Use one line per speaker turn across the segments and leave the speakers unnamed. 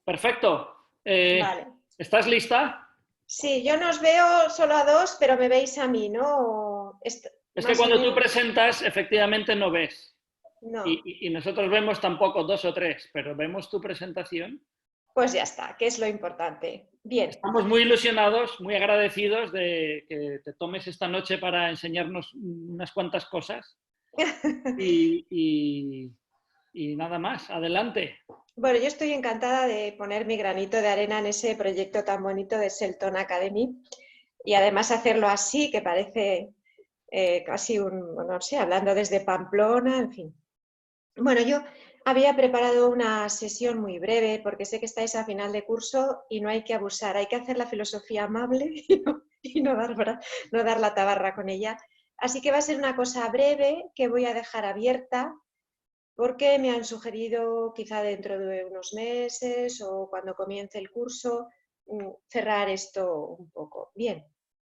Perfecto.
Vale.
¿Estás lista?
Sí, yo no os veo solo a dos, pero me veis a mí, ¿no?
Es que
Más o
cuando tú
menos.
presentas, efectivamente no ves.
No.
Y nosotros vemos tampoco dos o tres, pero vemos tu presentación.
Pues ya está, que es lo importante. Bien.
Estamos muy ilusionados, muy agradecidos de que te tomes esta noche para enseñarnos unas cuantas cosas. Y nada más, adelante.
Bueno, yo estoy encantada de poner mi granito de arena en ese proyecto tan bonito de Selton Academy y además hacerlo así, que parece casi no sé, hablando desde Pamplona, en fin. Bueno, yo había preparado una sesión muy breve porque sé que estáis a final de curso y no hay que abusar, hay que hacer la filosofía amable y no dar la tabarra con ella. Así que va a ser una cosa breve que voy a dejar abierta porque me han sugerido quizá dentro de unos meses o cuando comience el curso cerrar esto un poco. Bien.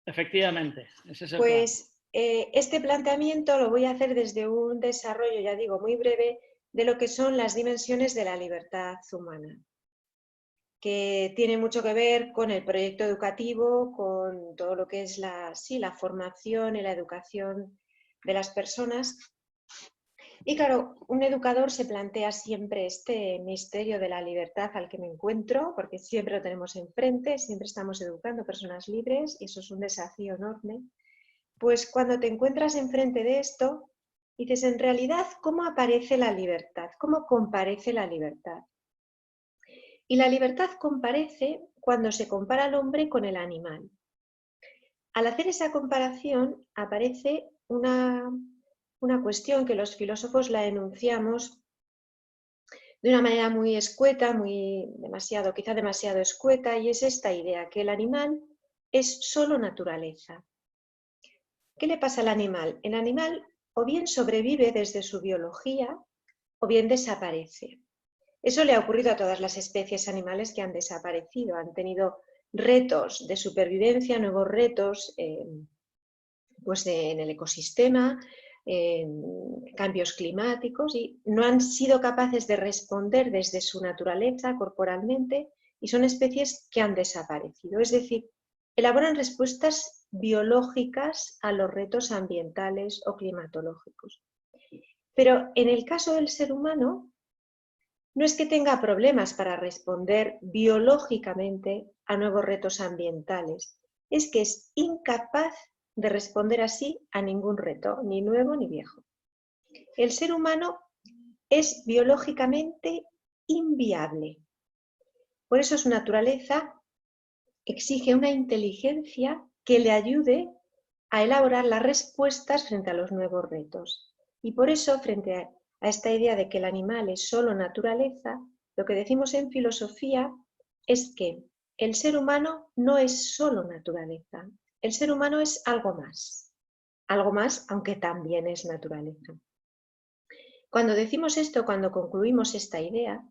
Efectivamente, ese es el plan.
Pues este planteamiento lo voy a hacer desde un desarrollo, ya digo, muy breve, de lo que son las dimensiones de la libertad humana, que tiene mucho que ver con el proyecto educativo, con todo lo que es la formación y la educación de las personas. Y claro, un educador se plantea siempre este misterio de la libertad al que me encuentro, porque siempre lo tenemos enfrente, siempre estamos educando personas libres y eso es un desafío enorme. Pues cuando te encuentras enfrente de esto, dices, en realidad, ¿cómo aparece la libertad? ¿Cómo comparece la libertad? Y la libertad comparece cuando se compara al hombre con el animal. Al hacer esa comparación aparece una cuestión que los filósofos la enunciamos de una manera muy escueta, quizá demasiado escueta, y es esta idea, que el animal es solo naturaleza. ¿Qué le pasa al animal? El animal o bien sobrevive desde su biología o bien desaparece. Eso le ha ocurrido a todas las especies animales que han desaparecido, han tenido retos de supervivencia, nuevos retos pues en el ecosistema, cambios climáticos y no han sido capaces de responder desde su naturaleza corporalmente y son especies que han desaparecido. Es decir, elaboran respuestas biológicas a los retos ambientales o climatológicos. Pero en el caso del ser humano, no es que tenga problemas para responder biológicamente a nuevos retos ambientales, es que es incapaz de responder así a ningún reto, ni nuevo ni viejo. El ser humano es biológicamente inviable. Por eso su naturaleza exige una inteligencia que le ayude a elaborar las respuestas frente a los nuevos retos. Y por eso, frente a esta idea de que el animal es solo naturaleza, lo que decimos en filosofía es que el ser humano no es solo naturaleza, el ser humano es algo más, aunque también es naturaleza. Cuando decimos esto, cuando concluimos esta idea,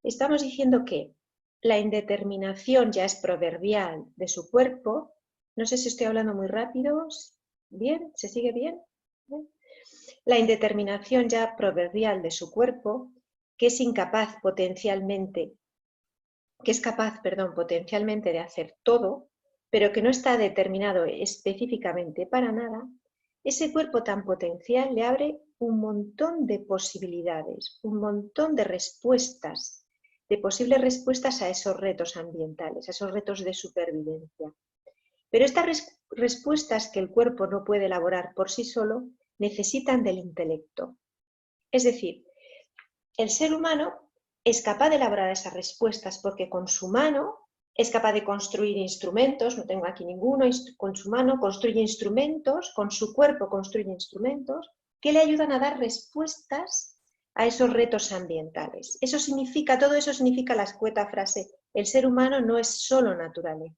estamos diciendo que la indeterminación ya es proverbial de su cuerpo. No sé si estoy hablando muy rápido. ¿Bien? ¿Se sigue bien? ¿Bien? La indeterminación ya proverbial de su cuerpo, que es potencialmente de hacer todo, pero que no está determinado específicamente para nada, ese cuerpo tan potencial le abre un montón de posibilidades, un montón de respuestas, de posibles respuestas a esos retos ambientales, a esos retos de supervivencia. Pero estas respuestas que el cuerpo no puede elaborar por sí solo necesitan del intelecto. Es decir, el ser humano es capaz de elaborar esas respuestas porque con su mano es capaz de construir instrumentos, no tengo aquí ninguno, con su mano construye instrumentos, con su cuerpo construye instrumentos que le ayudan a dar respuestas a esos retos ambientales. Todo eso significa la escueta frase, el ser humano no es solo naturaleza.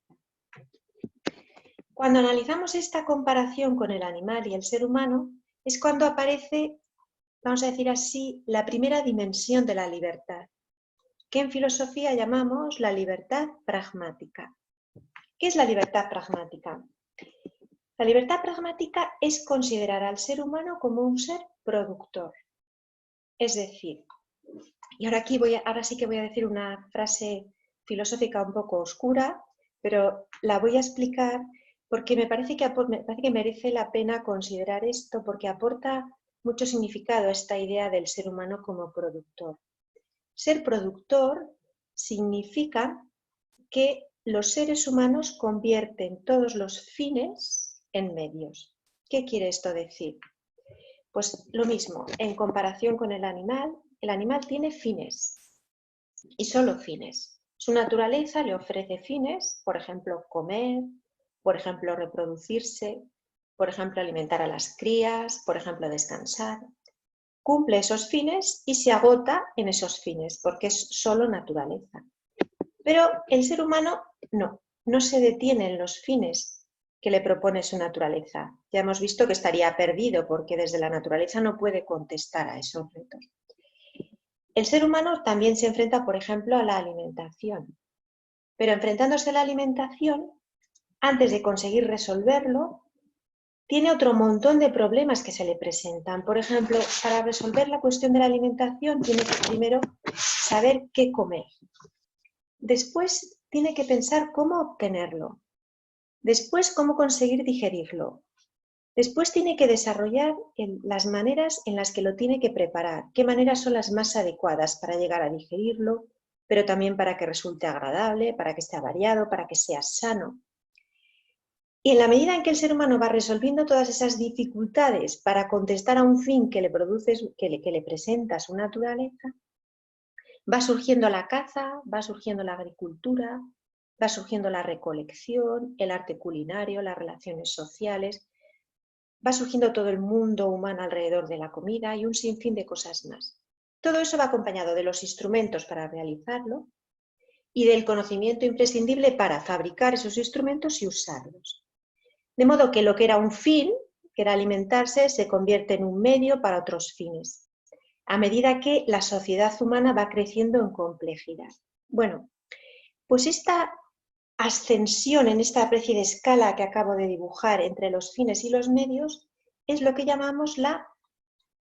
Cuando analizamos esta comparación con el animal y el ser humano, es cuando aparece, vamos a decir así, la primera dimensión de la libertad, que en filosofía llamamos la libertad pragmática. ¿Qué es la libertad pragmática? La libertad pragmática es considerar al ser humano como un ser productor. Es decir, y ahora sí que voy a decir una frase filosófica un poco oscura, pero la voy a explicar porque me parece que merece la pena considerar esto, porque aporta mucho significado a esta idea del ser humano como productor. Ser productor significa que los seres humanos convierten todos los fines en medios. ¿Qué quiere esto decir? Pues lo mismo, en comparación con el animal tiene fines y solo fines. Su naturaleza le ofrece fines, por ejemplo, comer, por ejemplo, reproducirse, por ejemplo, alimentar a las crías, por ejemplo, descansar. Cumple esos fines y se agota en esos fines, porque es solo naturaleza. Pero el ser humano no se detiene en los fines que le propone su naturaleza. Ya hemos visto que estaría perdido, porque desde la naturaleza no puede contestar a esos retos. El ser humano también se enfrenta, por ejemplo, a la alimentación. Pero enfrentándose a la alimentación, antes de conseguir resolverlo, tiene otro montón de problemas que se le presentan. Por ejemplo, para resolver la cuestión de la alimentación, tiene que primero saber qué comer. Después tiene que pensar cómo obtenerlo. Después cómo conseguir digerirlo. Después tiene que desarrollar las maneras en las que lo tiene que preparar. ¿Qué maneras son las más adecuadas para llegar a digerirlo? Pero también para que resulte agradable, para que esté variado, para que sea sano. Y en la medida en que el ser humano va resolviendo todas esas dificultades para contestar a un fin que le presenta su naturaleza, va surgiendo la caza, va surgiendo la agricultura, va surgiendo la recolección, el arte culinario, las relaciones sociales, va surgiendo todo el mundo humano alrededor de la comida y un sinfín de cosas más. Todo eso va acompañado de los instrumentos para realizarlo y del conocimiento imprescindible para fabricar esos instrumentos y usarlos. De modo que lo que era un fin, que era alimentarse, se convierte en un medio para otros fines, a medida que la sociedad humana va creciendo en complejidad. Bueno, pues esta ascensión en esta especie de escala que acabo de dibujar entre los fines y los medios es lo que llamamos la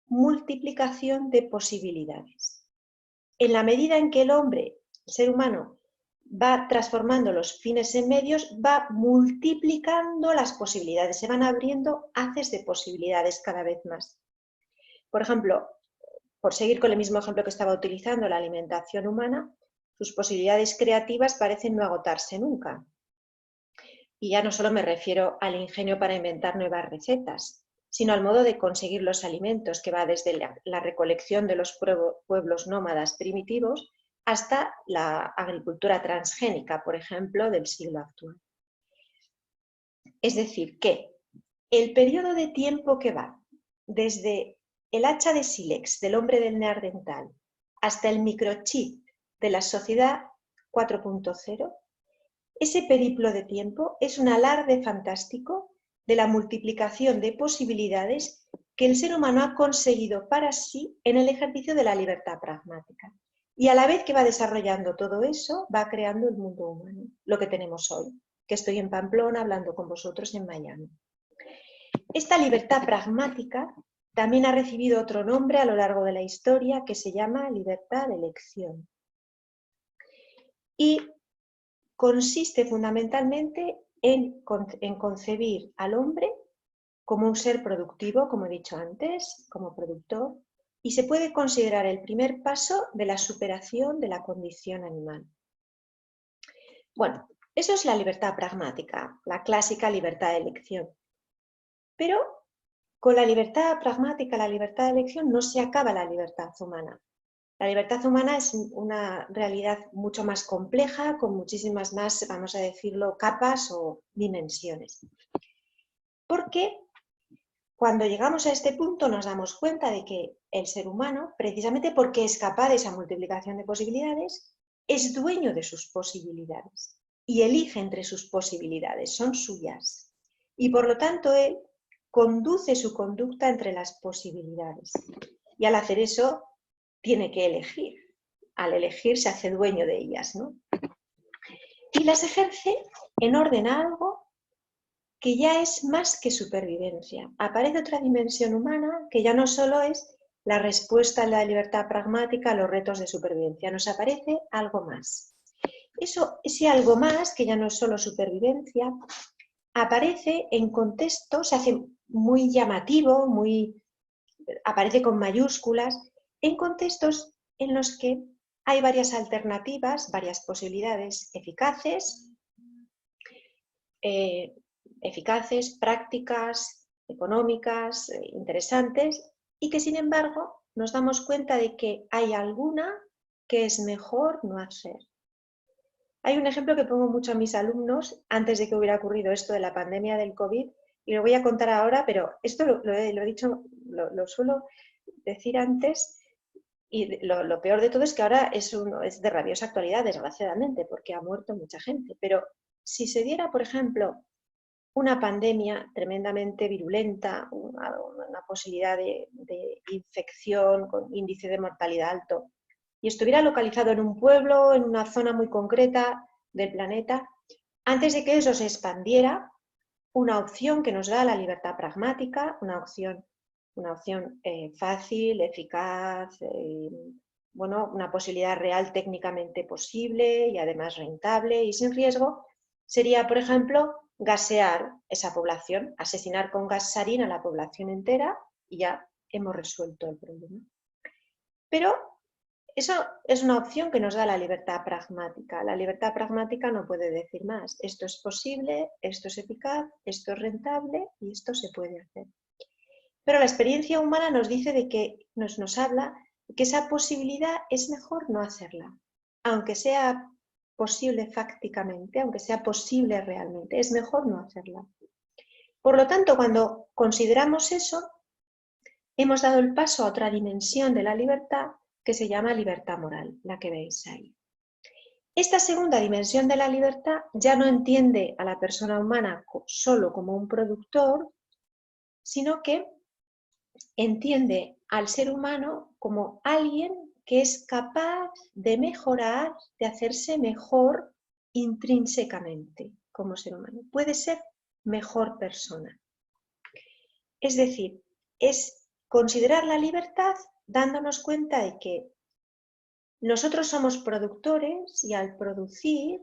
multiplicación de posibilidades. En la medida en que el hombre, el ser humano, va transformando los fines en medios, va multiplicando las posibilidades, se van abriendo haces de posibilidades cada vez más. Por ejemplo, por seguir con el mismo ejemplo que estaba utilizando, la alimentación humana, sus posibilidades creativas parecen no agotarse nunca. Y ya no solo me refiero al ingenio para inventar nuevas recetas, sino al modo de conseguir los alimentos, que va desde la recolección de los pueblos nómadas primitivos hasta la agricultura transgénica, por ejemplo, del siglo actual. Es decir, que el periodo de tiempo que va desde el hacha de sílex del hombre del Neandertal hasta el microchip de la sociedad 4.0, ese periplo de tiempo es un alarde fantástico de la multiplicación de posibilidades que el ser humano ha conseguido para sí en el ejercicio de la libertad pragmática. Y a la vez que va desarrollando todo eso, va creando el mundo humano, lo que tenemos hoy, que estoy en Pamplona hablando con vosotros en Miami. Esta libertad pragmática también ha recibido otro nombre a lo largo de la historia que se llama libertad de elección. Y consiste fundamentalmente en concebir al hombre como un ser productivo, como he dicho antes, como productor, y se puede considerar el primer paso de la superación de la condición animal. Bueno, eso es la libertad pragmática, la clásica libertad de elección. Pero con la libertad pragmática, la libertad de elección, no se acaba la libertad humana. La libertad humana es una realidad mucho más compleja, con muchísimas más, vamos a decirlo, capas o dimensiones. Porque cuando llegamos a este punto nos damos cuenta de que el ser humano, precisamente porque es capaz de esa multiplicación de posibilidades, es dueño de sus posibilidades y elige entre sus posibilidades, son suyas. Y por lo tanto él conduce su conducta entre las posibilidades. Y al hacer eso, tiene que elegir. Al elegir se hace dueño de ellas, ¿no? Y las ejerce en orden a algo que ya es más que supervivencia. Aparece otra dimensión humana que ya no solo es la respuesta a la libertad pragmática a los retos de supervivencia, nos aparece algo más. ese algo más, que ya no es solo supervivencia, aparece en contextos, se hace muy llamativo, aparece con mayúsculas, en contextos en los que hay varias alternativas, varias posibilidades eficaces, prácticas, económicas, interesantes, y que sin embargo nos damos cuenta de que hay alguna que es mejor no hacer. Hay un ejemplo que pongo mucho a mis alumnos antes de que hubiera ocurrido esto de la pandemia del COVID, y lo voy a contar ahora, pero esto lo he dicho, lo suelo decir antes, y lo peor de todo es que ahora es de rabiosa actualidad, desgraciadamente, porque ha muerto mucha gente. Pero si se diera, por ejemplo, una pandemia tremendamente virulenta, una posibilidad de infección con índice de mortalidad alto, y estuviera localizado en un pueblo, en una zona muy concreta del planeta, antes de que eso se expandiera, una opción que nos da la libertad pragmática, una opción fácil, eficaz, una posibilidad real técnicamente posible y además rentable y sin riesgo, sería, por ejemplo, gasear esa población, asesinar con gas sarín a la población entera y ya hemos resuelto el problema. Pero eso es una opción que nos da la libertad pragmática. La libertad pragmática no puede decir más. Esto es posible, esto es eficaz, esto es rentable y esto se puede hacer. Pero la experiencia humana nos dice de que nos habla de que esa posibilidad es mejor no hacerla. Aunque sea posible fácticamente, aunque sea posible realmente, es mejor no hacerla. Por lo tanto, cuando consideramos eso, hemos dado el paso a otra dimensión de la libertad que se llama libertad moral, la que veis ahí. Esta segunda dimensión de la libertad ya no entiende a la persona humana solo como un productor, sino que entiende al ser humano como alguien que es capaz de mejorar, de hacerse mejor intrínsecamente como ser humano. Puede ser mejor persona. Es decir, es considerar la libertad dándonos cuenta de que nosotros somos productores y al producir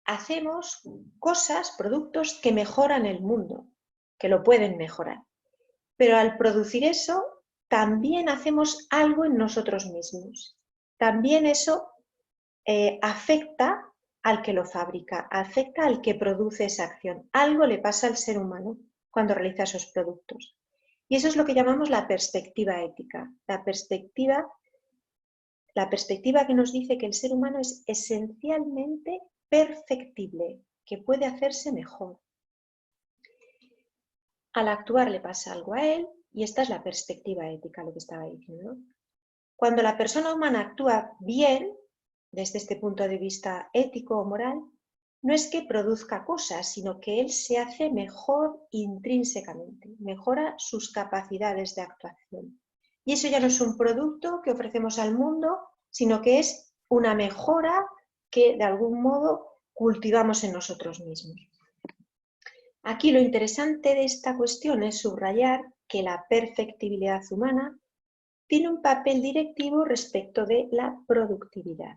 hacemos cosas, productos que mejoran el mundo, que lo pueden mejorar. Pero al producir eso, también hacemos algo en nosotros mismos. También eso afecta al que lo fabrica, afecta al que produce esa acción. Algo le pasa al ser humano cuando realiza esos productos. Y eso es lo que llamamos la perspectiva ética. La perspectiva que nos dice que el ser humano es esencialmente perfectible, que puede hacerse mejor. Al actuar le pasa algo a él y esta es la perspectiva ética, lo que estaba diciendo. Cuando la persona humana actúa bien, desde este punto de vista ético o moral, no es que produzca cosas, sino que él se hace mejor intrínsecamente, mejora sus capacidades de actuación. Y eso ya no es un producto que ofrecemos al mundo, sino que es una mejora que de algún modo cultivamos en nosotros mismos. Aquí lo interesante de esta cuestión es subrayar que la perfectibilidad humana tiene un papel directivo respecto de la productividad.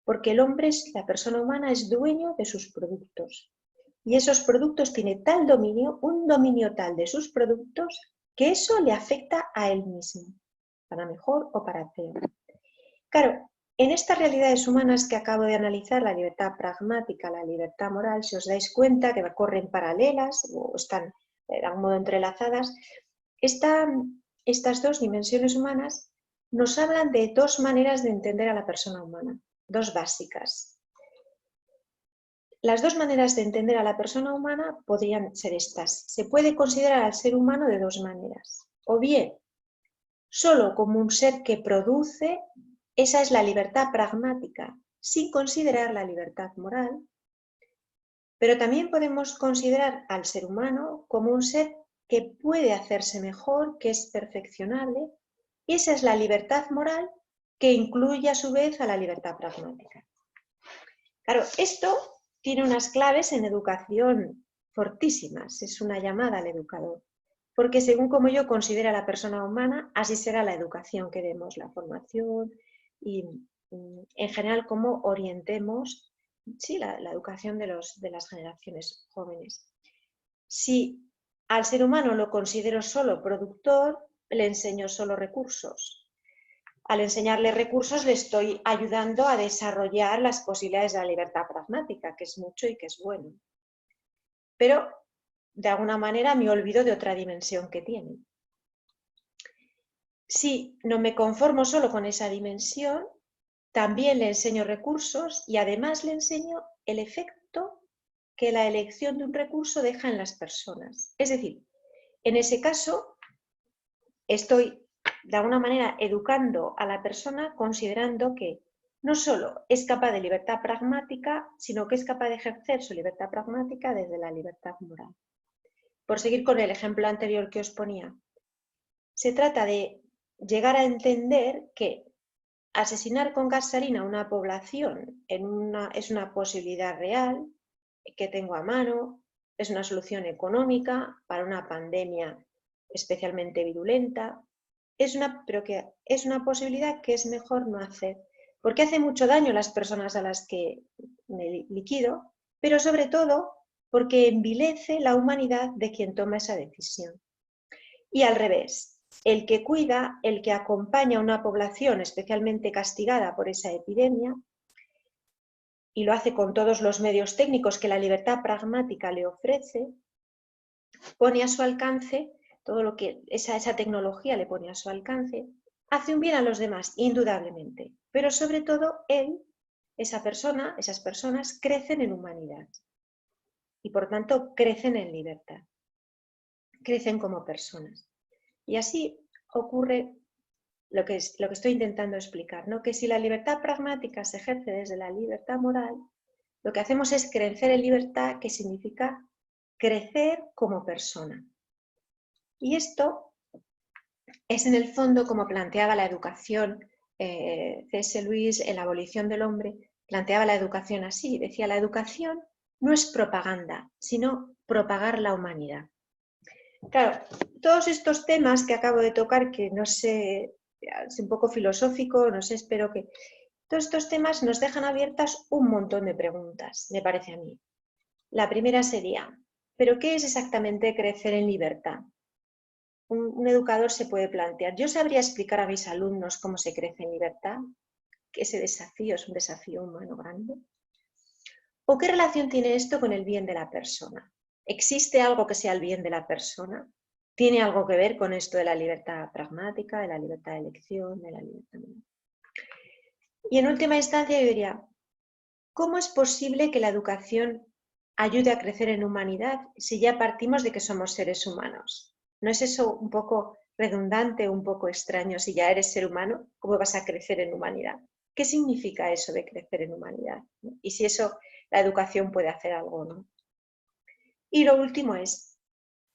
Porque el hombre, la persona humana, es dueño de sus productos. Y esos productos tienen tal dominio, un dominio tal de sus productos, que eso le afecta a él mismo, para mejor o para peor. Claro, en estas realidades humanas que acabo de analizar, la libertad pragmática, la libertad moral, si os dais cuenta que corren paralelas o están de algún modo entrelazadas, estas dos dimensiones humanas nos hablan de dos maneras de entender a la persona humana, dos básicas. Las dos maneras de entender a la persona humana podrían ser estas. Se puede considerar al ser humano de dos maneras. O bien, solo como un ser que produce, esa es la libertad pragmática, sin considerar la libertad moral. Pero también podemos considerar al ser humano como un ser que puede hacerse mejor, que es perfeccionable, y esa es la libertad moral que incluye a su vez a la libertad pragmática. Claro, esto tiene unas claves en educación fortísimas, es una llamada al educador, porque según como yo considero a la persona humana, así será la educación que demos, la formación y en general cómo orientemos sí, la educación de las generaciones jóvenes. Si al ser humano lo considero solo productor, le enseño solo recursos. Al enseñarle recursos le estoy ayudando a desarrollar las posibilidades de la libertad pragmática, que es mucho y que es bueno. Pero, de alguna manera, me olvido de otra dimensión que tiene. Si no me conformo solo con esa dimensión, también le enseño recursos y además le enseño el efecto que la elección de un recurso deja en las personas. Es decir, en ese caso, estoy de alguna manera educando a la persona considerando que no solo es capaz de libertad pragmática, sino que es capaz de ejercer su libertad pragmática desde la libertad moral. Por seguir con el ejemplo anterior que os ponía, se trata de llegar a entender que asesinar con gas salina a una población es una posibilidad real que tengo a mano, es una solución económica para una pandemia especialmente virulenta, pero que es una posibilidad que es mejor no hacer, porque hace mucho daño a las personas a las que me liquido, pero sobre todo porque envilece la humanidad de quien toma esa decisión. Y al revés, el que cuida, el que acompaña a una población especialmente castigada por esa epidemia, y lo hace con todos los medios técnicos que la libertad pragmática le ofrece, pone a su alcance todo lo que esa tecnología le pone a su alcance, hace un bien a los demás, indudablemente, pero sobre todo él, esa persona, esas personas crecen en humanidad y por tanto crecen en libertad, crecen como personas. Y así ocurre lo que estoy intentando explicar, ¿no? Que si la libertad pragmática se ejerce desde la libertad moral, lo que hacemos es crecer en libertad, que significa crecer como persona. Y esto es en el fondo como planteaba la educación, C.S. Lewis en La abolición del hombre, planteaba la educación así, decía: la educación no es propaganda, sino propagar la humanidad. Claro, todos estos temas que acabo de tocar, que no sé, es un poco filosófico, no sé, espero que... Todos estos temas nos dejan abiertas un montón de preguntas, me parece a mí. La primera sería, ¿pero qué es exactamente crecer en libertad? Un educador se puede plantear, ¿yo sabría explicar a mis alumnos cómo se crece en libertad? Que ese desafío es un desafío humano grande. ¿O qué relación tiene esto con el bien de la persona? ¿Existe algo que sea el bien de la persona? ¿Tiene algo que ver con esto de la libertad pragmática, de la libertad de elección, de la libertad? Y en última instancia yo diría, ¿cómo es posible que la educación ayude a crecer en humanidad si ya partimos de que somos seres humanos? ¿No es eso un poco redundante, un poco extraño? Si ya eres ser humano, ¿cómo vas a crecer en humanidad? ¿Qué significa eso de crecer en humanidad? Y si eso la educación puede hacer algo, ¿no? Y lo último es,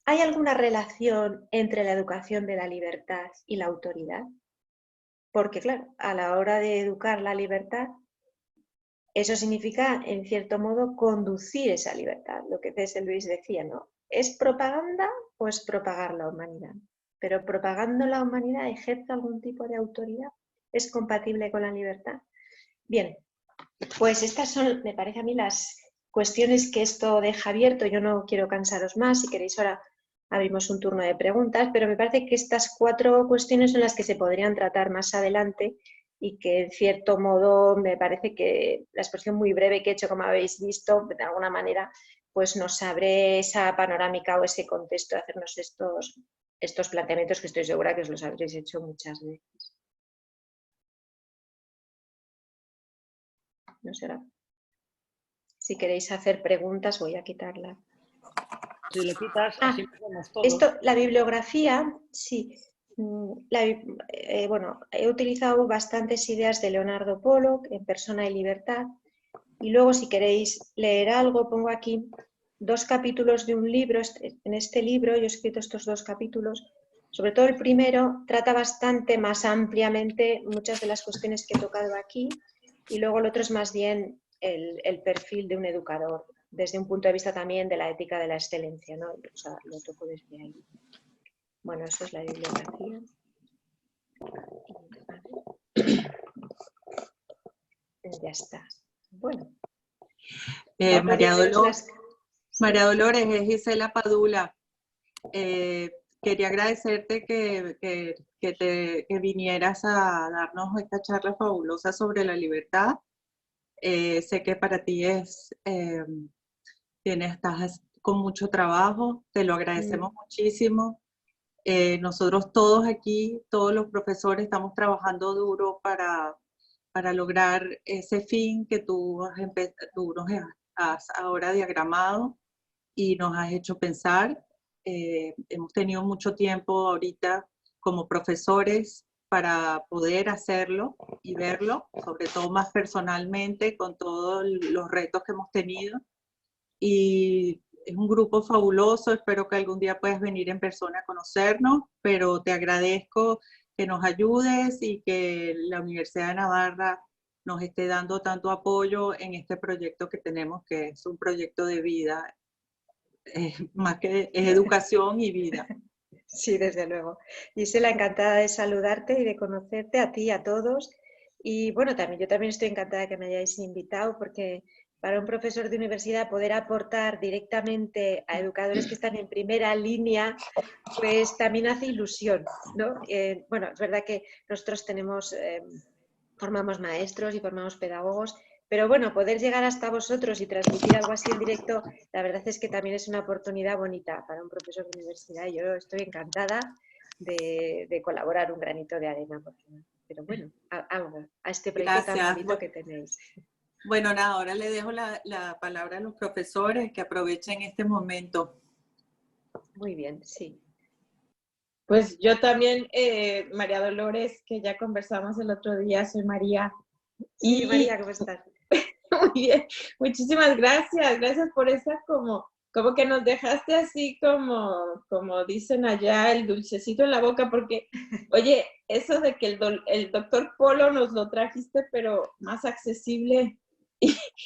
¿hay alguna relación entre la educación de la libertad y la autoridad? Porque claro, a la hora de educar la libertad, eso significa, en cierto modo, conducir esa libertad, lo que C.S. Lewis decía, ¿no? ¿Es propaganda o es propagar la humanidad? Pero propagando la humanidad, ¿ejerce algún tipo de autoridad? ¿Es compatible con la libertad? Bien, pues estas son, me parece a mí, las cuestiones que esto deja abierto. Yo no quiero cansaros más, si queréis ahora abrimos un turno de preguntas, pero me parece que estas 4 cuestiones son las que se podrían tratar más adelante y que en cierto modo me parece que la exposición muy breve que he hecho, como habéis visto, de alguna manera pues nos abre esa panorámica o ese contexto de hacernos estos planteamientos que estoy segura que os los habréis hecho muchas veces. ¿No será? Si queréis hacer preguntas voy a quitarla.
Si lo quitas, así vemos todo.
Esto, la bibliografía, sí. Bueno, he utilizado bastantes ideas de Leonardo Pollock en Persona y Libertad. Y luego, si queréis leer algo, pongo aquí 2 capítulos de un libro. En este libro yo he escrito estos 2 capítulos. Sobre todo el primero trata bastante más ampliamente muchas de las cuestiones que he tocado aquí. Y luego el otro es más bien el perfil de un educador, desde un punto de vista también de la ética de la excelencia, ¿no? O sea, lo toco desde ahí. Bueno, eso es la bibliografía. Ya está. Bueno. Podría veros las...
María Dolores, es Gisela Padula. Quería agradecerte que vinieras a darnos esta charla fabulosa sobre la libertad. Sé que para ti estás con mucho trabajo, te lo agradecemos muchísimo. Nosotros todos aquí, todos los profesores, estamos trabajando duro para lograr ese fin que tú nos has ahora diagramado y nos has hecho pensar. Hemos tenido mucho tiempo ahorita como profesores para poder hacerlo y verlo, sobre todo más personalmente, con todos los retos que hemos tenido. Y es un grupo fabuloso, espero que algún día puedas venir en persona a conocernos, pero te agradezco que nos ayudes y que la Universidad de Navarra nos esté dando tanto apoyo en este proyecto que tenemos, que es un proyecto de vida, más que es educación y vida.
Sí, desde luego. Gisela, encantada de saludarte y de conocerte a ti y a todos. Y bueno, yo también estoy encantada de que me hayáis invitado, porque para un profesor de universidad poder aportar directamente a educadores que están en primera línea, pues también hace ilusión, ¿no? Bueno, es verdad que nosotros formamos maestros y formamos pedagogos, pero bueno, poder llegar hasta vosotros y transmitir algo así en directo, la verdad es que también es una oportunidad bonita para un profesor de universidad. Yo estoy encantada de colaborar un granito de arena, pero bueno, algo a este proyecto tan bonito que tenéis.
Bueno, nada, ahora le dejo la palabra a los profesores que aprovechen este momento.
Muy bien, sí.
Pues yo también, María Dolores, que ya conversamos el otro día, soy María.
Sí, María, ¿cómo estás?
Muy bien, muchísimas gracias, gracias por esa como que nos dejaste así como dicen allá, el dulcecito en la boca, porque, oye, eso de que el doctor Polo nos lo trajiste, pero más accesible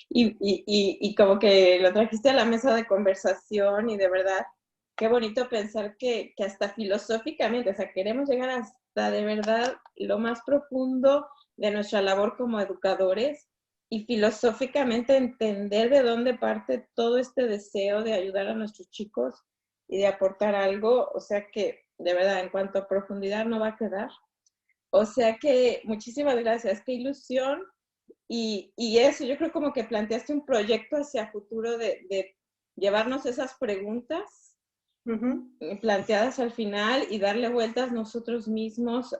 y como que lo trajiste a la mesa de conversación y de verdad, qué bonito pensar que hasta filosóficamente, o sea, queremos llegar hasta de verdad lo más profundo de nuestra labor como educadores y filosóficamente entender de dónde parte todo este deseo de ayudar a nuestros chicos y de aportar algo, o sea que de verdad en cuanto a profundidad no va a quedar. O sea que muchísimas gracias, qué ilusión y eso, yo creo como que planteaste un proyecto hacia futuro de llevarnos esas preguntas planteadas al final y darle vueltas nosotros mismos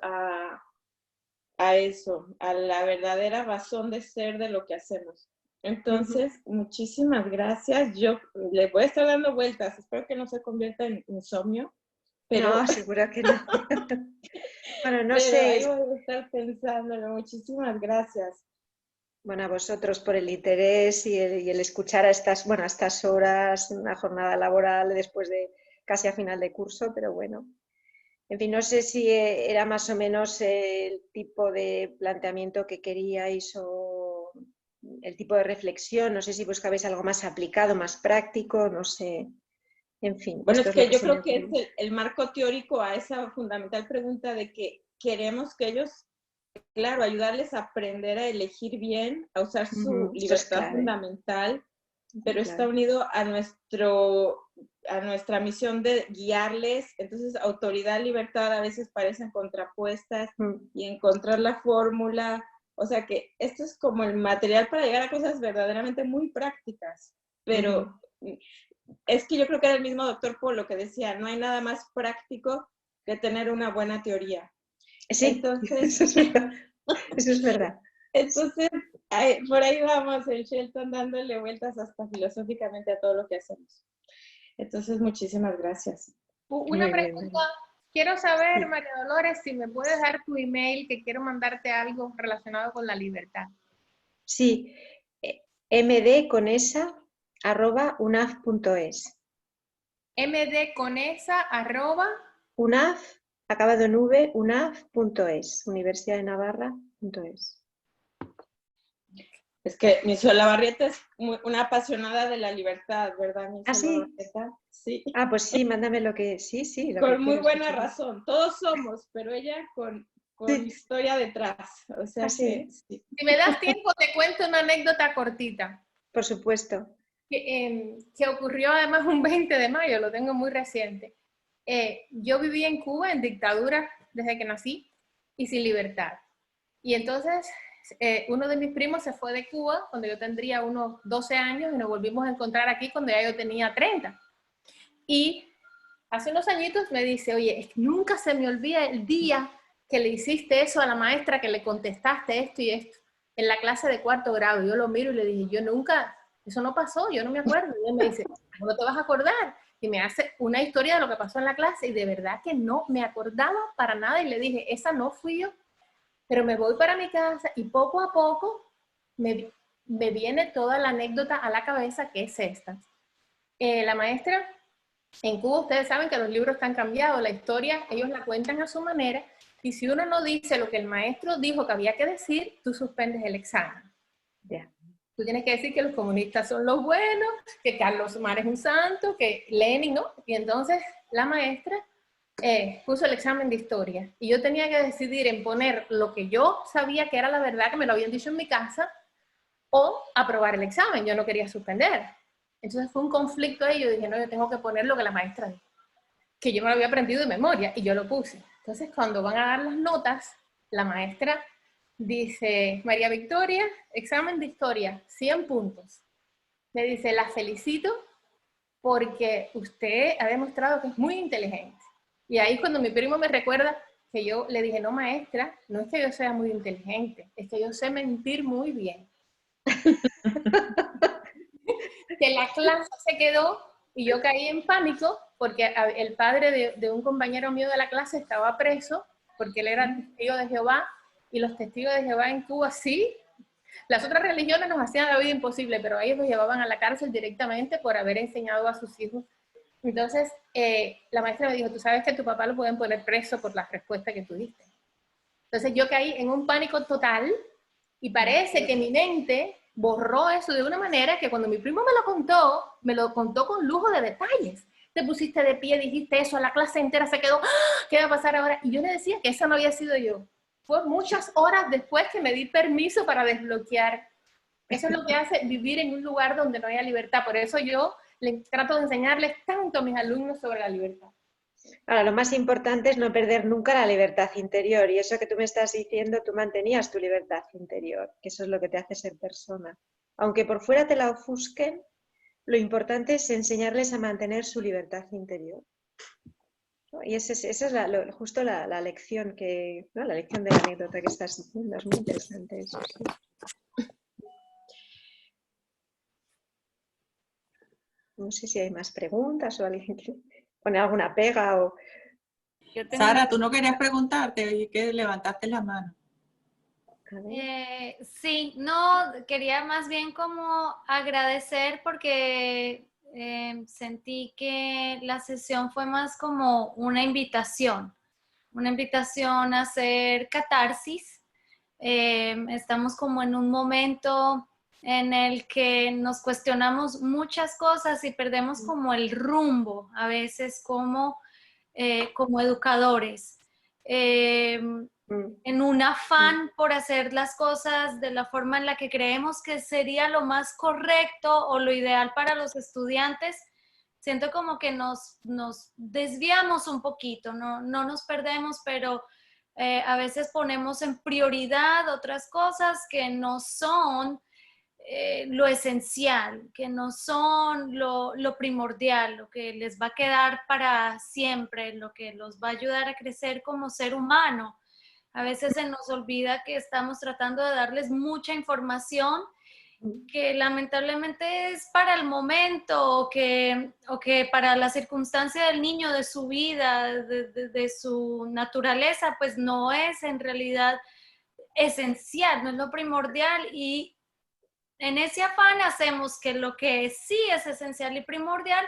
a eso, a la verdadera razón de ser de lo que hacemos. Entonces, muchísimas gracias. Yo le voy a estar dando vueltas. Espero que no se convierta en insomnio. Pero...
No, seguro que no. Bueno, no
pero
sé.
Ahí voy a estar pensándolo. Muchísimas gracias.
Bueno, a vosotros por el interés y el escuchar a estas horas, una jornada laboral después de casi a final de curso, pero bueno. En fin, no sé si era más o menos el tipo de planteamiento que queríais o el tipo de reflexión. No sé si buscabais algo más aplicado, más práctico, no sé. En fin.
Bueno, es que yo creo que es el marco teórico a esa fundamental pregunta de que queremos que ellos, claro, ayudarles a aprender a elegir bien, a usar su libertad fundamental, pero está unido a nuestra misión de guiarles. Entonces, autoridad, libertad a veces parecen contrapuestas y encontrar la fórmula. O sea que esto es como el material para llegar a cosas verdaderamente muy prácticas, pero es que yo creo que era el mismo doctor Polo que decía, no hay nada más práctico que tener una buena teoría.
Sí, entonces, eso es verdad.
Entonces, por ahí vamos en Shelton dándole vueltas hasta filosóficamente a todo lo que hacemos. Entonces, muchísimas gracias.
Una pregunta, quiero saber, María Dolores, si me puedes dar tu email, que quiero mandarte algo relacionado con la libertad.
Sí, mdconesa@unaf.es.
mdconesa@
UNAF, acabado en v, unaf.es, Universidad de Navarra.es.
Es que mi Solabarrieta es una apasionada de la libertad, ¿verdad?
¿Ah, sí?
Sí.
Ah, pues sí, mándame lo que... Sí. Lo
con
que
muy buena razón. Todos somos, pero ella con historia detrás. O sea que...
Sí.
Sí.
Si me das tiempo, te cuento una anécdota cortita.
Por supuesto.
Que ocurrió además un 20 de mayo, lo tengo muy reciente. Yo viví en Cuba en dictadura desde que nací y sin libertad. Y entonces uno de mis primos se fue de Cuba cuando yo tendría unos 12 años y nos volvimos a encontrar aquí cuando ya yo tenía 30. Y hace unos añitos me dice, oye, es que nunca se me olvida el día que le hiciste eso a la maestra, que le contestaste esto y esto, en la clase de 4º grado. Yo lo miro y le dije, yo nunca, eso no pasó, yo no me acuerdo. Y él me dice, ¿cómo no te vas a acordar? Y me hace una historia de lo que pasó en la clase y de verdad que no me acordaba para nada y le dije, esa no fui yo, pero me voy para mi casa y poco a poco me viene toda la anécdota a la cabeza, que es esta. La maestra, en Cuba ustedes saben que los libros están cambiados, la historia ellos la cuentan a su manera y si uno no dice lo que el maestro dijo que había que decir, tú suspendes el examen.
Ya.
Tú tienes que decir que los comunistas son los buenos, que Carlos Mar es un santo, que Lenin, ¿no? Y entonces la maestra puso el examen de historia. Y yo tenía que decidir en poner lo que yo sabía que era la verdad, que me lo habían dicho en mi casa, o aprobar el examen. Yo no quería suspender. Entonces fue un conflicto ahí. Yo dije, no, yo tengo que poner lo que la maestra dijo, que yo me lo había aprendido de memoria, y yo lo puse. Entonces cuando van a dar las notas, la maestra dice, María Victoria, examen de historia, 100 puntos. Me dice, la felicito porque usted ha demostrado que es muy inteligente. Y ahí cuando mi primo me recuerda que yo le dije, no maestra, no es que yo sea muy inteligente, es que yo sé mentir muy bien. Que la clase se quedó y yo caí en pánico porque el padre de un compañero mío de la clase estaba preso porque él era testigo de Jehová y los testigos de Jehová en Cuba sí. Las otras religiones nos hacían la vida imposible, pero ellos los llevaban a la cárcel directamente por haber enseñado a sus hijos. Entonces, la maestra me dijo, tú sabes que a tu papá lo pueden poner preso por las respuestas que tú diste. Entonces yo caí en un pánico total y parece que mi mente borró eso de una manera que cuando mi primo me lo contó con lujo de detalles. Te pusiste de pie, dijiste eso, la clase entera se quedó, ¡ah! ¿Qué va a pasar ahora? Y yo le decía que esa no había sido yo. Fue muchas horas después que me di permiso para desbloquear. Eso es lo que hace vivir en un lugar donde no haya libertad. Por eso yo trato de enseñarles tanto a mis alumnos sobre la libertad.
Ahora, lo más importante es no perder nunca la libertad interior. Y eso que tú me estás diciendo, tú mantenías tu libertad interior, que eso es lo que te hace ser persona. Aunque por fuera te la ofusquen, lo importante es enseñarles a mantener su libertad interior. Y esa es justo la lección ¿no? La lección de la anécdota que estás diciendo. Es muy interesante eso. Sí. No sé si hay más preguntas o alguien que pone alguna pega o...
Sara, tú no querías preguntarte, oí que levantaste la mano.
Sí, no, quería más bien como agradecer porque sentí que la sesión fue más como una invitación a hacer catarsis. Estamos como en un momento en el que nos cuestionamos muchas cosas y perdemos como el rumbo, a veces como educadores. En un afán por hacer las cosas de la forma en la que creemos que sería lo más correcto o lo ideal para los estudiantes, siento como que nos desviamos un poquito, no nos perdemos, pero a veces ponemos en prioridad otras cosas que no son lo esencial, que no son lo primordial, lo que les va a quedar para siempre, lo que los va a ayudar a crecer como ser humano. A veces se nos olvida que estamos tratando de darles mucha información que lamentablemente es para el momento o que para la circunstancia del niño, de su vida, de su naturaleza, pues no es en realidad esencial, no es lo primordial, y en ese afán hacemos que lo que sí es esencial y primordial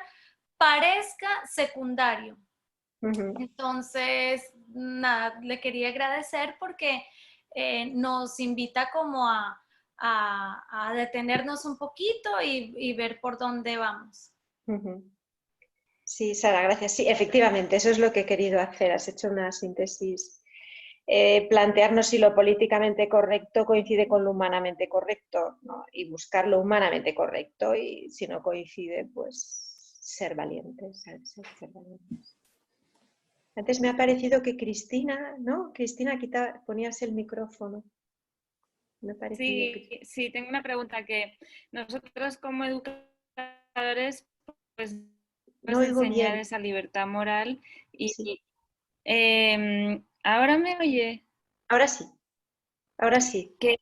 parezca secundario. Entonces, nada, le quería agradecer porque nos invita como a detenernos un poquito y ver por dónde vamos.
Sí, Sara, gracias. Sí, efectivamente, eso es lo que he querido hacer. Has hecho una síntesis plantearnos si lo políticamente correcto coincide con lo humanamente correcto, ¿no? Y buscar lo humanamente correcto, y si no coincide, pues ser valientes, ser valientes. Antes me ha parecido que Cristina, ¿no? Cristina, ponías el micrófono. Me ha parecido
Sí, sí, tengo una pregunta que nosotros como educadores pues
no oigo
enseñar
bien.
esa libertad moral y
Sí.
ahora me oye
Ahora sí, ahora sí.
que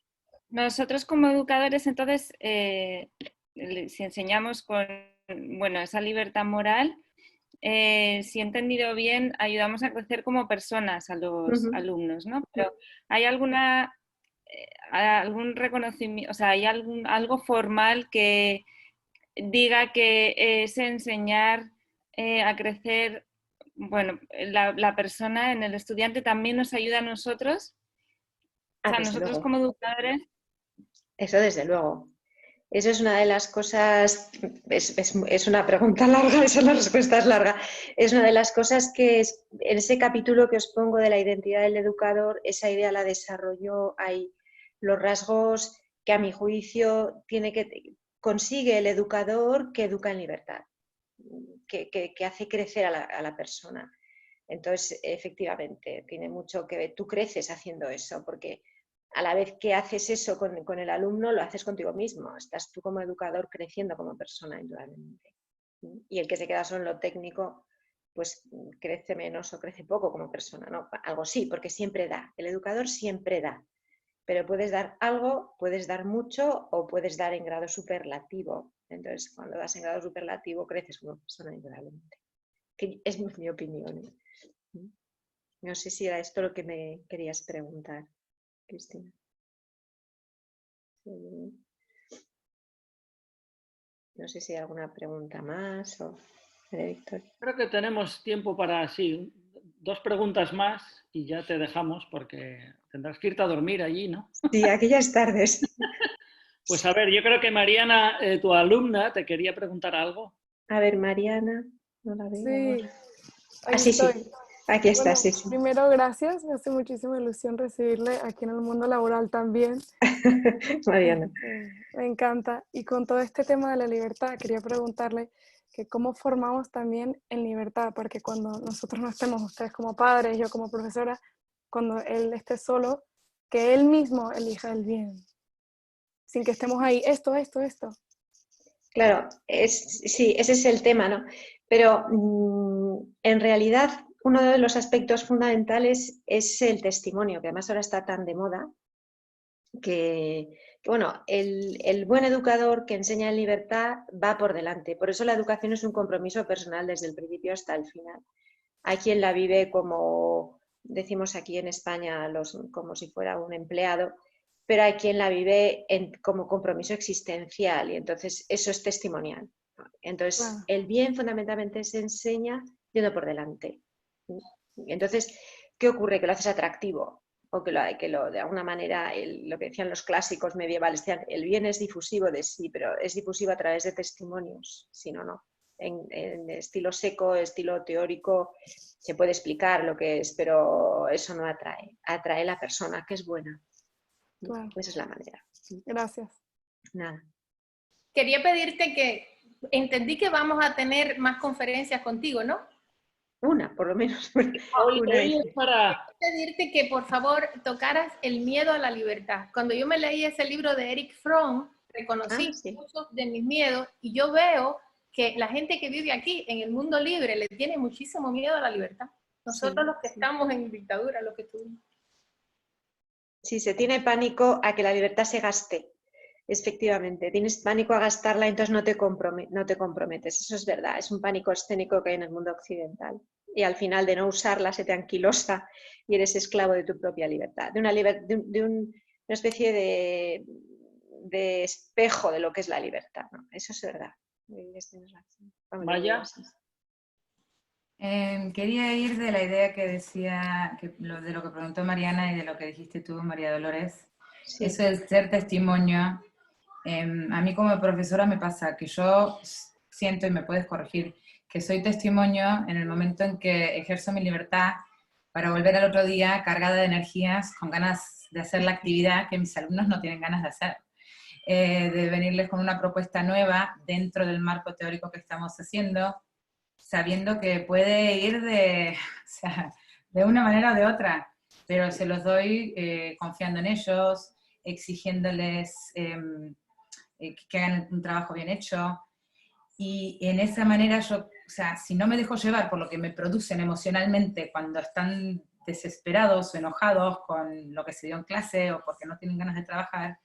nosotros como educadores entonces si enseñamos con bueno esa libertad moral si he entendido bien ayudamos a crecer como personas a los alumnos, ¿no? Pero hay algún reconocimiento, o sea, hay algo formal que diga que es enseñar a crecer, bueno, la persona en el estudiante también nos ayuda a nosotros. O sea,
Desde
nosotros
luego.
como educadores.
Eso desde luego. Eso es una de las cosas, es una pregunta larga, esa la respuesta es larga. Es una de las cosas que en ese capítulo que os pongo de la identidad del educador, esa idea la desarrolló ahí. Los rasgos que a mi juicio consigue el educador que educa en libertad, que hace crecer a la persona. Entonces, efectivamente, tiene mucho que ver. Tú creces haciendo eso, porque a la vez que haces eso con el alumno, lo haces contigo mismo. Estás tú como educador creciendo como persona, indudablemente. Y el que se queda solo en lo técnico, pues crece menos o crece poco como persona, ¿no? Algo sí, porque siempre da. El educador siempre da. Pero puedes dar algo, puedes dar mucho o puedes dar en grado superlativo. Entonces, cuando das en grado superlativo, creces como persona, indudablemente. Que es mi opinión. No sé si era esto lo que me querías preguntar, Cristina. No sé si hay alguna pregunta más o de Victoria.
Creo que tenemos tiempo para, sí, 2 preguntas más y ya te dejamos porque tendrás que irte a dormir allí, ¿no?
Sí, aquellas tardes.
Pues a ver, yo creo que Mariana, tu alumna, te quería preguntar algo.
A ver, Mariana, no la veo.
Sí, aquí
Sí,
estoy.
sí. Aquí está,
Bueno,
sí, sí.
primero, gracias. Me hace muchísima ilusión recibirle aquí en el mundo laboral también.
Mariana.
Me encanta. Y con todo este tema de la libertad, quería preguntarle que cómo formamos también en libertad, porque cuando nosotros no estemos, ustedes como padres, yo como profesora, cuando él esté solo, que él mismo elija el bien, sin que estemos ahí, esto.
Claro, sí, ese es el tema, ¿no? Pero en realidad uno de los aspectos fundamentales es el testimonio, que además ahora está tan de moda, que bueno, el buen educador que enseña en libertad va por delante. Por eso la educación es un compromiso personal desde el principio hasta el final. Hay quien la vive como, decimos aquí en España, como si fuera un empleado, pero hay quien la vive como compromiso existencial y entonces eso es testimonial. Entonces, el bien fundamentalmente se enseña yendo por delante. Entonces, ¿qué ocurre? Que lo haces atractivo o que de alguna manera, lo que decían los clásicos medievales, decían, el bien es difusivo de sí, pero es difusivo a través de testimonios, si no. En estilo seco, estilo teórico, se puede explicar lo que es, pero eso no atrae. Atrae la persona, que es buena.
Claro.
Esa es la manera.
Gracias.
Nada.
Quería pedirte que, entendí que vamos a tener más conferencias contigo, ¿no?
Una, por lo menos.
Hoy es para...
Pedirte que por favor tocaras el miedo a la libertad. Cuando yo me leí ese libro de Eric Fromm, reconocí muchos de mis miedos y yo veo que la gente que vive aquí en el mundo libre le tiene muchísimo miedo a la libertad. Nosotros los que estamos en dictadura, los que estuvimos.
Sí, se tiene pánico a que la libertad se gaste. Efectivamente, tienes pánico a gastarla, entonces no te comprometes. Eso es verdad, es un pánico escénico que hay en el mundo occidental. Y al final de no usarla se te anquilosa y eres esclavo de tu propia libertad, de una especie de espejo de lo que es la libertad, ¿no? Eso es verdad.
Maya.
Quería ir de la idea que decía, de lo que preguntó Mariana y de lo que dijiste tú, María Dolores. Sí. Eso de ser testimonio. A mí como profesora me pasa que yo siento, y me puedes corregir, que soy testimonio en el momento en que ejerzo mi libertad para volver al otro día cargada de energías, con ganas de hacer la actividad que mis alumnos no tienen ganas de hacer. De venirles con una propuesta nueva dentro del marco teórico que estamos haciendo, sabiendo que puede ir de una manera o de otra, pero se los doy confiando en ellos, exigiéndoles que hagan un trabajo bien hecho, y en esa manera yo, o sea, si no me dejo llevar por lo que me producen emocionalmente cuando están desesperados o enojados con lo que se dio en clase o porque no tienen ganas de trabajar,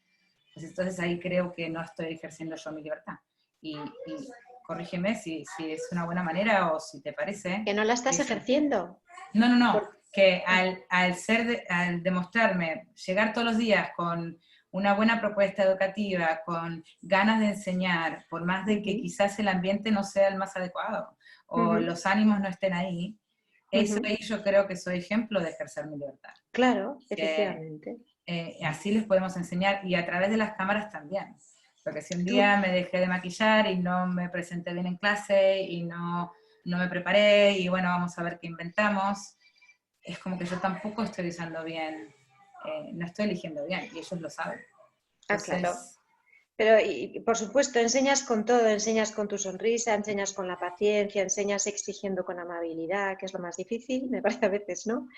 pues entonces ahí creo que no estoy ejerciendo yo mi libertad. Y corrígeme si es una buena manera o si te parece.
Que no la estás ejerciendo.
No. Que al demostrarme, llegar todos los días con una buena propuesta educativa, con ganas de enseñar, por más de que quizás el ambiente no sea el más adecuado, o los ánimos no estén ahí, eso ahí yo creo que soy ejemplo de ejercer mi libertad.
Claro, efectivamente.
Así les podemos enseñar, y a través de las cámaras también. Porque si un día me dejé de maquillar y no me presenté bien en clase, y no me preparé, y bueno, vamos a ver qué inventamos, es como que yo tampoco estoy usando bien, no estoy eligiendo bien, y ellos lo saben. Entonces,
claro. Pero, y por supuesto, enseñas con todo, enseñas con tu sonrisa, enseñas con la paciencia, enseñas exigiendo con amabilidad, que es lo más difícil, me parece a veces, ¿no?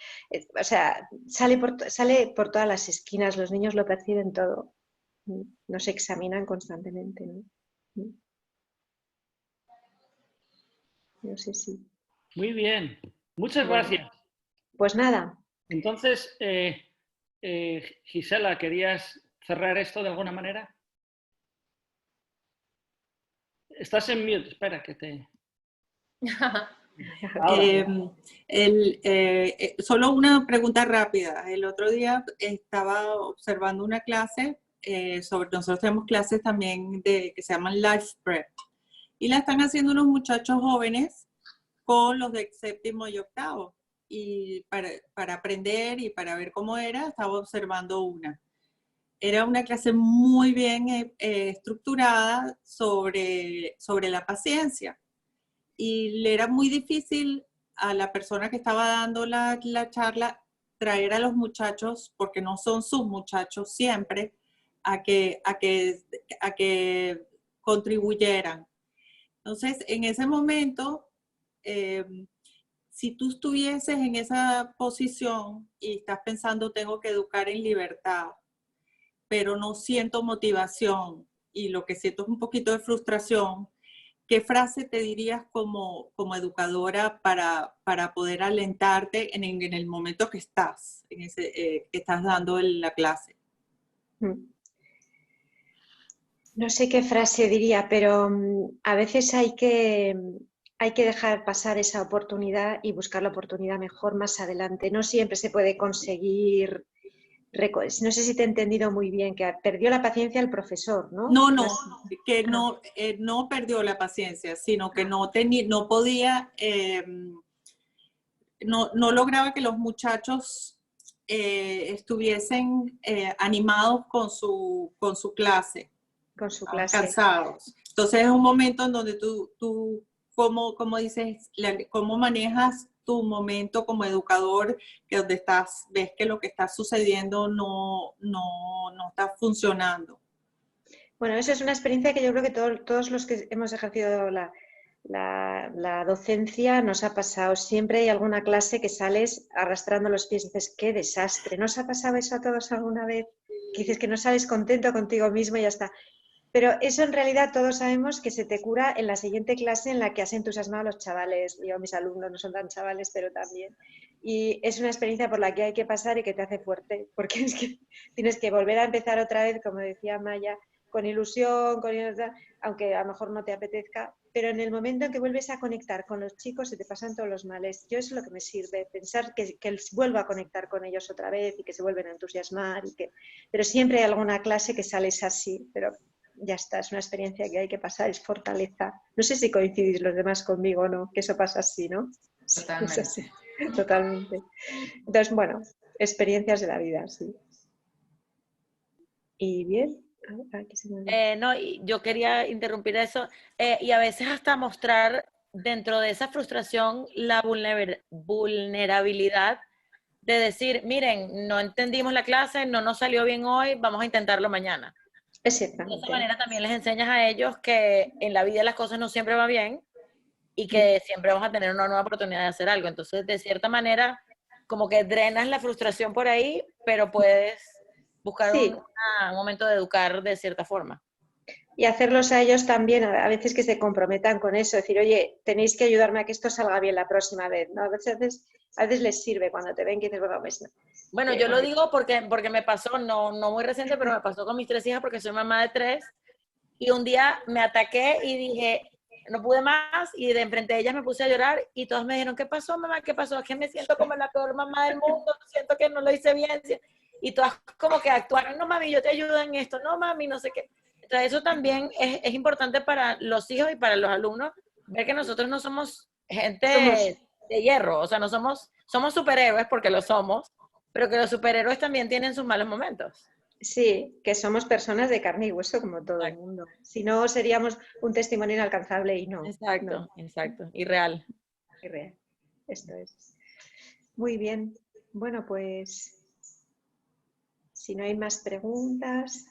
O sea, sale por todas las esquinas, los niños lo perciben todo, nos examinan constantemente, ¿no? No sé si...
Muy bien, muchas gracias.
Pues nada.
Entonces, Gisela, ¿querías cerrar esto de alguna manera? Estás en mute, espera que te...
Solo una pregunta rápida. El otro día estaba observando una clase nosotros tenemos clases también que se llaman Life Prep, y la están haciendo unos muchachos jóvenes con los de séptimo y octavo, y para aprender y para ver cómo era, estaba observando una. Era una clase muy bien estructurada sobre la paciencia, y le era muy difícil a la persona que estaba dando la charla traer a los muchachos, porque no son sus muchachos siempre, a que contribuyeran. Entonces, en ese momento, si tú estuvieses en esa posición y estás pensando, tengo que educar en libertad, pero no siento motivación y lo que siento es un poquito de frustración, ¿qué frase te dirías como educadora para poder alentarte en el momento que estás, que estás dando la clase?
No sé qué frase diría, pero a veces hay que dejar pasar esa oportunidad y buscar la oportunidad mejor más adelante. No siempre se puede conseguir. No sé si te he entendido muy bien, que perdió la paciencia el profesor, ¿no?
Que no perdió la paciencia, sino que no podía, no lograba que los muchachos estuviesen animados con su clase.
Con su clase.
Cansados. Entonces es un momento en donde tú ¿cómo dices, cómo manejas tu momento como educador, que donde ves que lo que está sucediendo no está funcionando?
Bueno, eso es una experiencia que yo creo que todos los que hemos ejercido la docencia nos ha pasado. Siempre hay alguna clase que sales arrastrando los pies y dices, ¡qué desastre! ¿No os ha pasado eso a todos alguna vez? Que dices que no sales contento contigo mismo y ya está. Pero eso en realidad todos sabemos que se te cura en la siguiente clase en la que has entusiasmado a los chavales. Yo, mis alumnos no son tan chavales, pero también. Y es una experiencia por la que hay que pasar y que te hace fuerte, porque es que tienes que volver a empezar otra vez, como decía Maya, con ilusión, aunque a lo mejor no te apetezca, pero en el momento en que vuelves a conectar con los chicos se te pasan todos los males. Yo eso es lo que me sirve, pensar que vuelvo a conectar con ellos otra vez y que se vuelven a entusiasmar. Pero siempre hay alguna clase que sales así, pero ya está, es una experiencia que hay que pasar, es fortaleza. No sé si coincidís los demás conmigo o no, que eso pasa así, ¿no?
Totalmente.
Sí, totalmente. Entonces, bueno, experiencias de la vida, sí. Y bien.
No, yo quería interrumpir eso y a veces hasta mostrar dentro de esa frustración la vulnerabilidad de decir, miren, no entendimos la clase, no nos salió bien hoy, vamos a intentarlo mañana. De esa manera también les enseñas a ellos que en la vida las cosas no siempre van bien y que siempre vamos a tener una nueva oportunidad de hacer algo. Entonces, de cierta manera, como que drenas la frustración por ahí, pero puedes buscar un momento de educar de cierta forma.
Y hacerlos a ellos también, a veces que se comprometan con eso, decir, oye, tenéis que ayudarme a que esto salga bien la próxima vez, ¿no? A veces les sirve cuando te ven que dices, bueno, pues no.
Bueno, yo lo digo porque me pasó, no muy reciente, pero me pasó con mis 3 hijas porque soy mamá de 3, y un día me ataqué y dije, no pude más, y de enfrente de ellas me puse a llorar, y todas me dijeron, ¿qué pasó, mamá? ¿Qué pasó? Es que me siento como la peor mamá del mundo, siento que no lo hice bien, y todas como que actuaron, no mami, yo te ayudo en esto, no mami, no sé qué. Entonces eso también es importante para los hijos y para los alumnos, ver que nosotros no somos gente de hierro, o sea, no somos superhéroes porque lo somos, pero que los superhéroes también tienen sus malos momentos.
Sí, que somos personas de carne y hueso como todo el mundo. Si no, seríamos un testimonio inalcanzable y no.
Exacto, exacto, irreal.
Irreal, esto es. Muy bien. Bueno, pues si no hay más preguntas,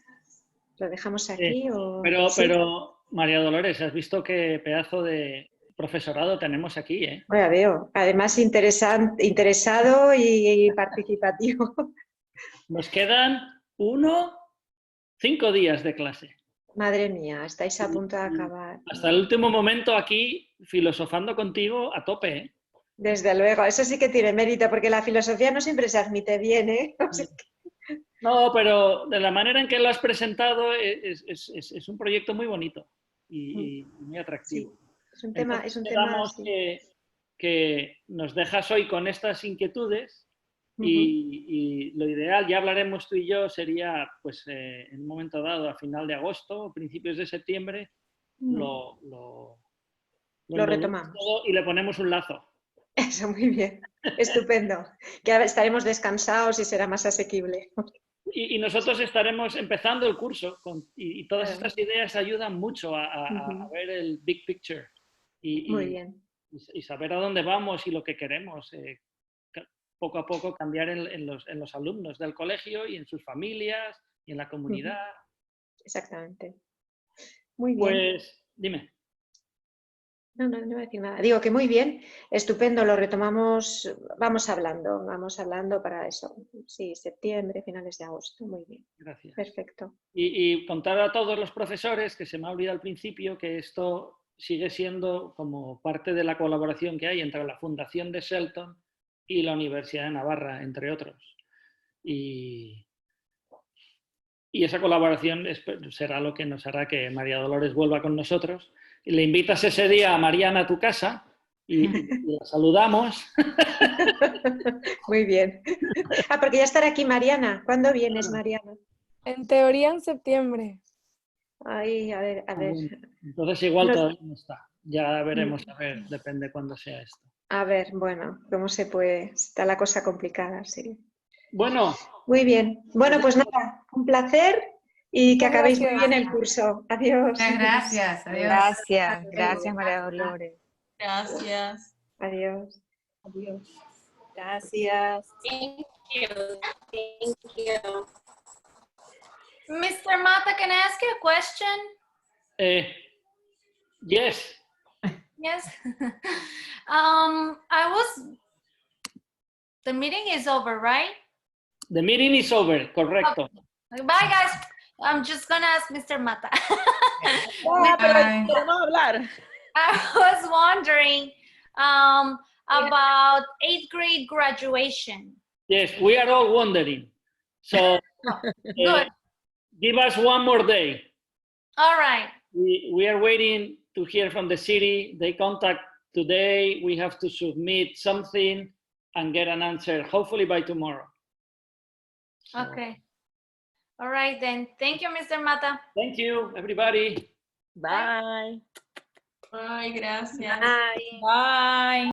¿lo dejamos aquí?
Pero, María Dolores, has visto qué pedazo de profesorado tenemos aquí, ¿eh?
Ya veo. Además, interesado y participativo.
Nos quedan 5 días de clase.
Madre mía, estáis a punto de acabar.
Hasta el último momento aquí, filosofando contigo a tope, ¿eh?
Desde luego, eso sí que tiene mérito, porque la filosofía no siempre se admite bien, ¿eh? O sea que...
No, pero de la manera en que lo has presentado es un proyecto muy bonito y muy atractivo.
Sí, es un tema,
que nos dejas hoy con estas inquietudes y lo ideal, ya hablaremos tú y yo, sería pues en un momento dado, a final de agosto, principios de septiembre, lo
retomamos
todo y le ponemos un lazo.
Eso, muy bien. Estupendo. Que ahora estaremos descansados y será más asequible.
Y nosotros estaremos empezando el curso y todas estas ideas ayudan mucho a ver el big picture
Muy bien.
Y saber a dónde vamos y lo que queremos. Poco a poco cambiar en los alumnos del colegio y en sus familias y en la comunidad.
Exactamente. Muy bien.
Pues, dime.
No voy a decir nada. Digo que muy bien, estupendo, lo retomamos, vamos hablando para eso. Sí, septiembre, finales de agosto, muy bien.
Gracias.
Perfecto.
Y contar a todos los profesores, que se me ha olvidado al principio, que esto sigue siendo como parte de la colaboración que hay entre la Fundación de Shelton y la Universidad de Navarra, entre otros. Y esa colaboración será lo que nos hará que María Dolores vuelva con nosotros. Y le invitas ese día a Mariana a tu casa y la saludamos.
Muy bien. Porque ya estará aquí Mariana. ¿Cuándo vienes, Mariana?
En teoría en septiembre.
Ay, a ver.
Entonces igual todavía no está. Ya veremos, a ver, depende cuándo sea esto.
A ver, bueno, cómo se puede. Está la cosa complicada, sí.
Bueno.
Muy bien. Bueno, pues nada, un placer y que acabéis muy bien el curso. Adiós.
Muchas gracias. Adiós.
Gracias María Dolores.
Gracias.
Adiós.
Adiós.
Gracias.
Thank you. Mr. Mata, can I ask you a question?
Yes.
Yes. The meeting is over, right?
The meeting is over, correcto.
Okay. Bye, guys. I'm just gonna ask Mr. Mata.
Queremos hablar.
I was wondering about 8th grade graduation.
Yes, we are all wondering. So
Good.
Give us one more day.
All right.
We are waiting to hear from the city. They contact today. We have to submit something and get an answer, hopefully by tomorrow. So.
Okay. All right then. Thank you, Mr. Mata.
Thank you, everybody.
Bye.
Bye, gracias.
Bye.
Bye.